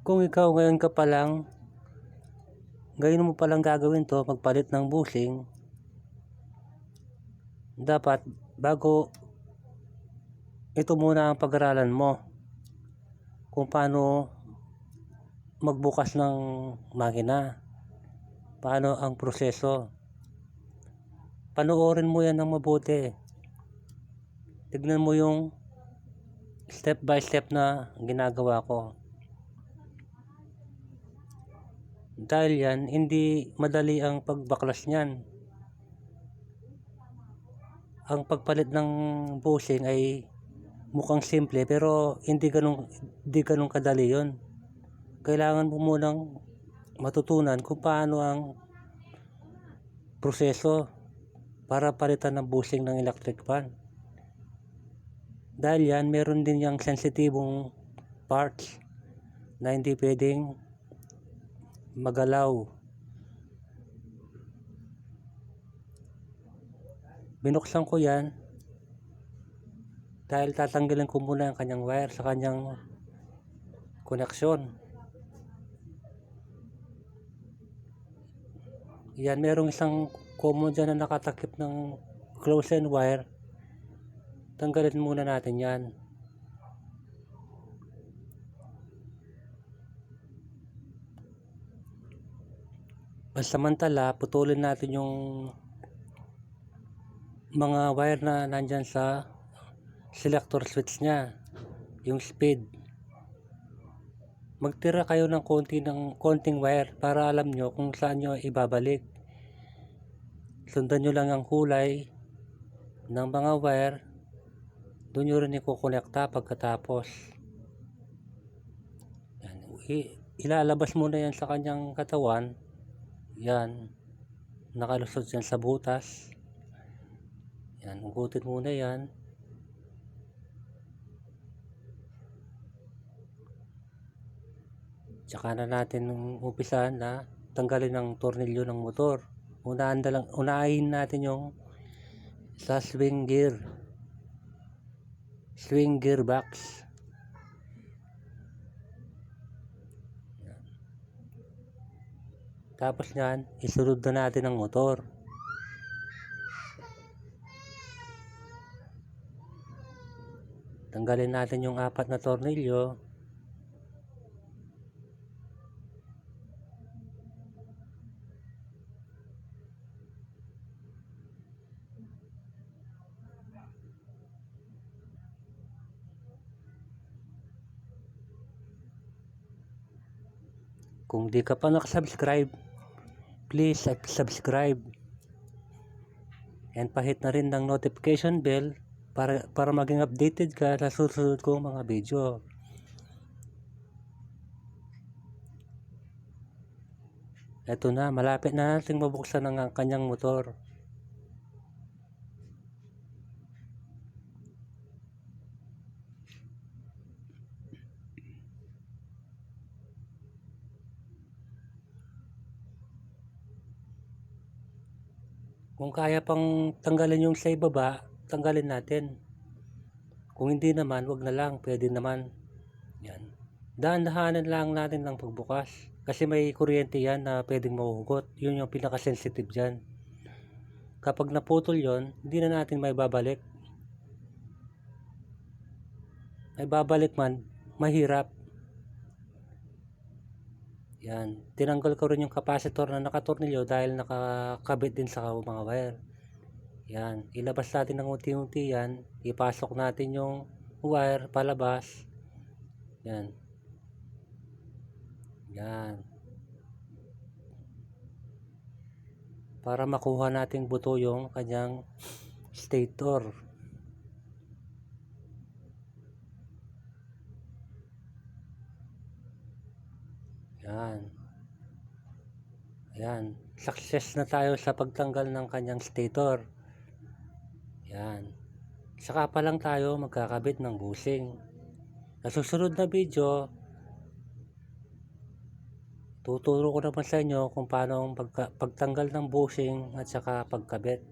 Kung ikaw ngayon ka pa lang, ngayon mo palang gagawin to, magpalit ng bushing, dapat bago ito muna ang pag-aralan mo kung paano magbukas ng makina, paano ang proseso. Panoorin mo yan ng mabuti, tignan mo yung step by step na ginagawa ko, dahil yan hindi madali ang pagbaklas niyan. Ang pagpalit ng bushing ay mukhang simple pero hindi ganun kadali yon. Kailangan mo munang matutunan kung paano ang proseso para palitan ng bushing ng electric fan. Dahil yan, meron din yung sensitibong parts na hindi pwedeng magalaw. Binuksan ko yan dahil tatanggalin ko muna ang kanyang wire sa kanyang koneksyon. Yan, merong isang common dyan na nakatakip ng close end wire. Tanggalin muna natin yan. Pansamantala, putulin natin yung mga wire na nandyan sa selector switch nya, yung speed. Magtira kayo ng konting wire para alam nyo kung saan nyo ibabalik. Sundan nyo lang ang kulay ng mga wire, doon nyo rin ikukonekta pagkatapos. Yan. Ilalabas muna yan sa kanyang katawan. Yan, nakalusot yan sa butas. Yan, hugutin muna yan. Tsaka na natin umpisahan na tanggalin ang tornilyo ng motor. Unahin natin yung sa swing gearbox. Yan. Tapos yan, isunod na natin ang motor. Tanggalin natin yung 4 na tornilyo. Kung di ka pa nakasubscribe, please subscribe. And pahit na rin ng notification bell para maging updated ka sa susunod kong mga video. Ito na, malapit na natin mabuksan ang kanyang motor. Kung kaya pang tanggalin yung sa ibaba, tanggalin natin. Kung hindi naman, wag na lang, pwede naman. Yan. Dahan-dahanan lang natin ng pagbukas. Kasi may kuryente yan na pwedeng mahuhugot. Yun yung pinaka-sensitive dyan. Kapag naputol yon, hindi na natin may babalik. May babalik man, mahirap. Yan, tinanggal ko rin yung capacitor na nakatornilyo dahil nakakabit din sa mga wire. Yan, ilabas natin ng unti-unti yan, ipasok natin yung wire palabas. Yan. Yan. Para makuha nating buto yung kanyang stator. Yan. Ayan. Success na tayo sa pagtanggal ng kanyang stator. Yan. Saka pa lang tayo magkakabit ng bushing. Sa susunod na video, tuturo ko naman sa inyo kung paano pagtanggal ng bushing at saka pagkabit.